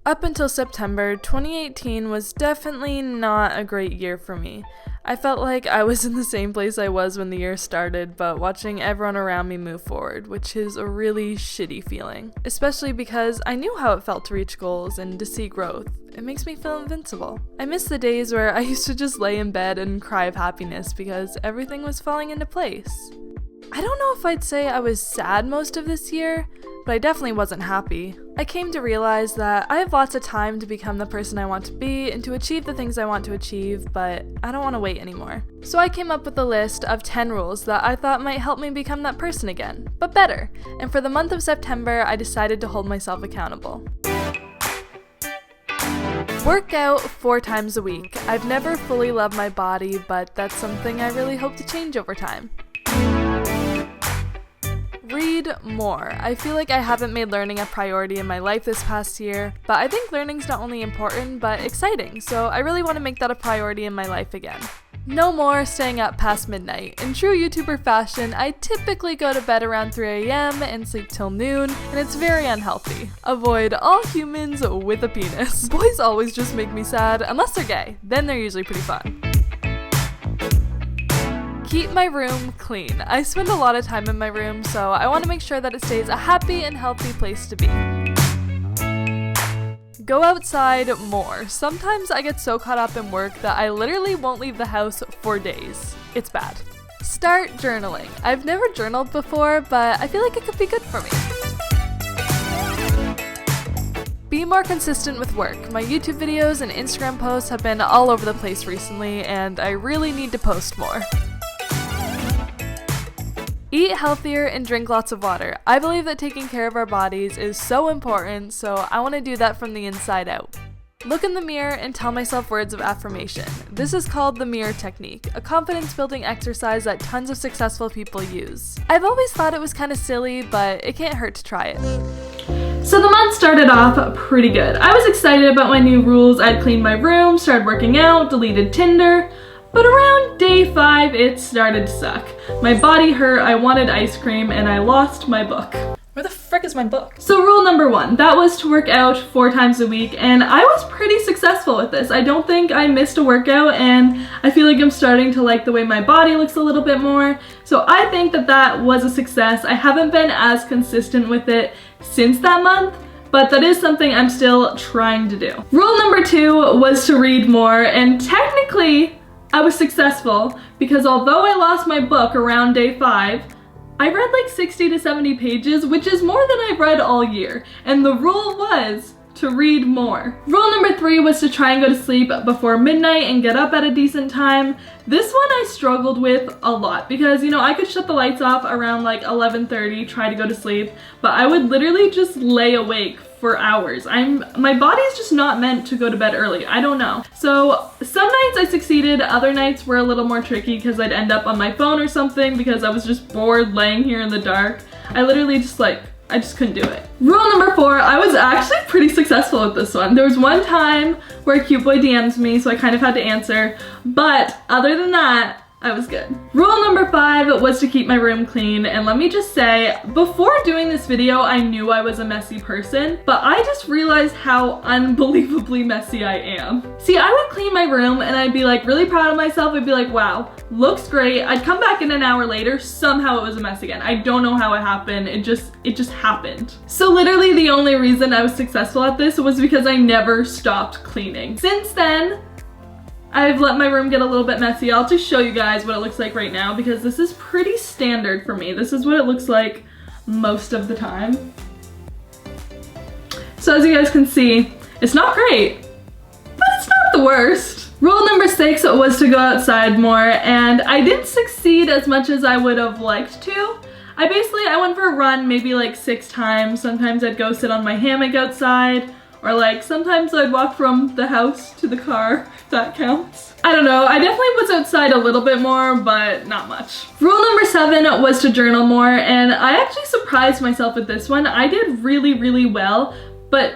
Up until September, 2018 was definitely not a great year for me. I felt like I was in the same place I was when the year started, but watching everyone around me move forward, which is a really shitty feeling. Especially because I knew how it felt to reach goals and to see growth. It makes me feel invincible. I miss the days where I used to just lay in bed and cry of happiness because everything was falling into place. I don't know if I'd say I was sad most of this year, but I definitely wasn't happy. I came to realize that I have lots of time to become the person I want to be and to achieve the things I want to achieve, but I don't want to wait anymore. So I came up with a list of 10 rules that I thought might help me become that person again, but better. And for the month of September, I decided to hold myself accountable. Work out 4 times a week. I've never fully loved my body, but that's something I really hope to change over time. Read more. I feel like I haven't made learning a priority in my life this past year, but I think learning's not only important, but exciting, so I really want to make that a priority in my life again. No more staying up past midnight. In true YouTuber fashion, I typically go to bed around 3 a.m. and sleep till noon, and it's very unhealthy. Avoid all humans with a penis. Boys always just make me sad, unless they're gay. Then they're usually pretty fun. Keep my room clean. I spend a lot of time in my room, so I want to make sure that it stays a happy and healthy place to be. Go outside more. Sometimes I get so caught up in work that I literally won't leave the house for days. It's bad. Start journaling. I've never journaled before, but I feel like it could be good for me. Be more consistent with work. My YouTube videos and Instagram posts have been all over the place recently, and I really need to post more. Eat healthier and drink lots of water. I believe that taking care of our bodies is so important, so I want to do that from the inside out. Look in the mirror and tell myself words of affirmation. This is called the mirror technique, a confidence-building exercise that tons of successful people use. I've always thought it was kind of silly, but it can't hurt to try it. So the month started off pretty good. I was excited about my new rules. I'd cleaned my room, started working out, deleted Tinder. But around day 5, it started to suck. My body hurt, I wanted ice cream, and I lost my book. Where the frick is my book? So rule number 1, that was to work out 4 times a week, and I was pretty successful with this. I don't think I missed a workout, and I feel like I'm starting to like the way my body looks a little bit more. So I think that that was a success. I haven't been as consistent with it since that month, but that is something I'm still trying to do. Rule number 2 was to read more, and technically, I was successful because although I lost my book around day 5, I read like 60 to 70 pages, which is more than I've read all year. And the rule was to read more. Rule number 3 was to try and go to sleep before midnight and get up at a decent time. This one I struggled with a lot because, you know, I could shut the lights off around like 11:30, try to go to sleep, but I would literally just lay awake for hours. My body's just not meant to go to bed early. I don't know. So some nights I succeeded, other nights were a little more tricky because I'd end up on my phone or something because I was just bored laying here in the dark. I literally just I just couldn't do it. Rule number 4, I was actually pretty successful with this one. There was one time where a cute boy DM'd me, so I kind of had to answer, but other than that, I was good. Rule number 5 was to keep my room clean, and let me just say, before doing this video, I knew I was a messy person, but I just realized how unbelievably messy I am. See, I would clean my room and I'd be like really proud of myself. I'd be like, wow, looks great. I'd come back in an hour later, somehow it was a mess again. I don't know how it happened. It just happened. So literally the only reason I was successful at this was because I never stopped cleaning. Since then, I've let my room get a little bit messy. I'll just show you guys what it looks like right now because this is pretty standard for me. This is what it looks like most of the time. So as you guys can see, it's not great, but it's not the worst. Rule number 6 was to go outside more, and I didn't succeed as much as I would have liked to. I went for a run maybe like 6 times. Sometimes I'd go sit on my hammock outside, or like sometimes I'd walk from the house to the car, if that counts. I don't know, I definitely was outside a little bit more, but not much. Rule number 7 was to journal more, and I actually surprised myself with this one. I did really, really well, but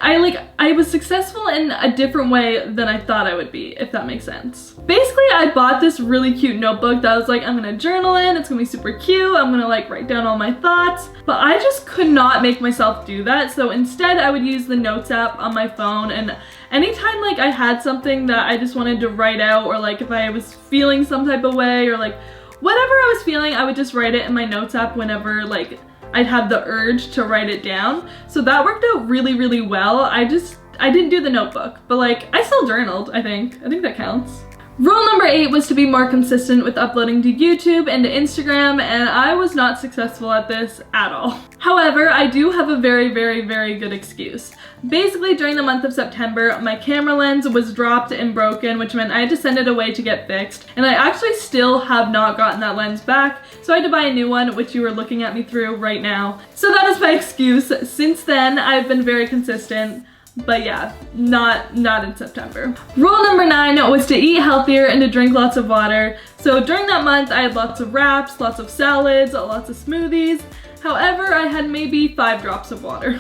I was successful in a different way than I thought I would be, if that makes sense. Basically, I bought this really cute notebook that I was like, I'm gonna journal in, it's gonna be super cute, I'm gonna like write down all my thoughts, but I just could not make myself do that. So instead I would use the notes app on my phone, and anytime like I had something that I just wanted to write out, or like if I was feeling some type of way, or like whatever I was feeling, I would just write it in my notes app whenever like I'd have the urge to write it down. So that worked out really, really well. I didn't do the notebook, but like I still journaled, I think that counts. Rule number 8 was to be more consistent with uploading to YouTube and to Instagram, and I was not successful at this at all. However, I do have a very, very, very good excuse. Basically, during the month of September, my camera lens was dropped and broken, which meant I had to send it away to get fixed, and I actually still have not gotten that lens back, so I had to buy a new one, which you are looking at me through right now. So that is my excuse. Since then, I've been very consistent. But yeah, not in September. Rule number 9 was to eat healthier and to drink lots of water. So during that month, I had lots of wraps, lots of salads, lots of smoothies. However, I had maybe 5 drops of water.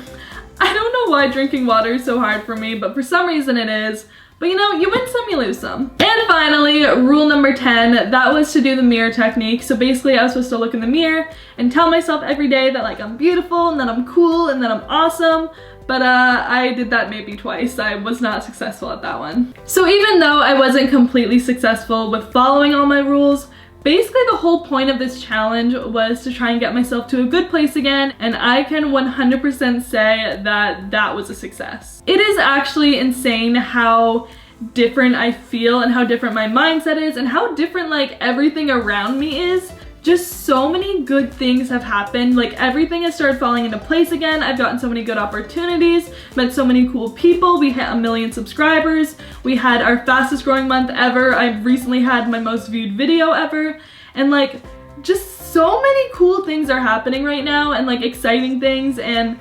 I don't know why drinking water is so hard for me, but for some reason it is. But you know, you win some, you lose some. And finally, rule number 10, that was to do the mirror technique. So basically I was supposed to look in the mirror and tell myself every day that like I'm beautiful and that I'm cool and that I'm awesome. But I did that maybe twice. I was not successful at that one. So even though I wasn't completely successful with following all my rules, basically the whole point of this challenge was to try and get myself to a good place again, and I can 100% say that that was a success. It is actually insane how different I feel and how different my mindset is and how different like everything around me is. Just so many good things have happened. Like everything has started falling into place again. I've gotten so many good opportunities, met so many cool people. We hit 1 million subscribers. We had our fastest growing month ever. I've recently had my most viewed video ever. And like just so many cool things are happening right now, and like exciting things, and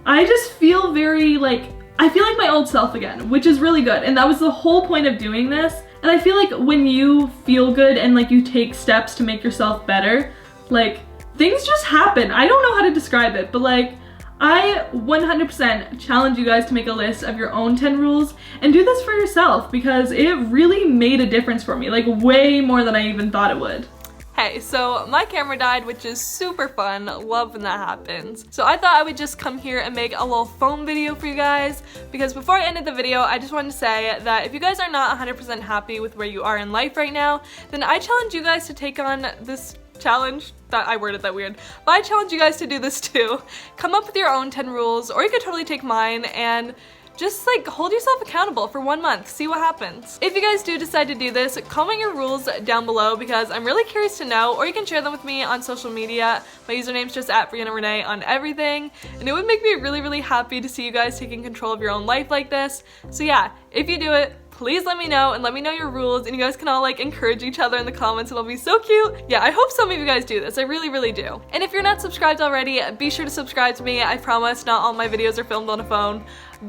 I just feel very like, I feel like my old self again, which is really good. And that was the whole point of doing this. And I feel like when you feel good and like you take steps to make yourself better, like things just happen. I don't know how to describe it, but like I 100% challenge you guys to make a list of your own 10 rules and do this for yourself, because it really made a difference for me, like way more than I even thought it would. Hey, so my camera died, which is super fun. Love when that happens. So I thought I would just come here and make a little phone video for you guys, because before I ended the video, I just wanted to say that if you guys are not 100% happy with where you are in life right now, then I challenge you guys to take on this challenge. That I worded that weird, but I challenge you guys to do this too. Come up with your own 10 rules, or you could totally take mine and just like hold yourself accountable for 1 month, see what happens. If you guys do decide to do this, comment your rules down below, because I'm really curious to know, or you can share them with me on social media. My username's just @Brianna on everything, and it would make me really, really happy to see you guys taking control of your own life like this. So yeah, if you do it, please let me know, and let me know your rules, and you guys can all like encourage each other in the comments. It'll be so cute. Yeah, I hope some of you guys do this. I really, really do. And if you're not subscribed already, be sure to subscribe to me. I promise not all my videos are filmed on a phone.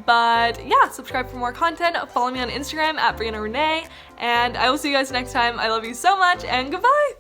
But yeah, subscribe for more content. Follow me on Instagram @Brianna, and I will see you guys next time. I love you so much, and goodbye!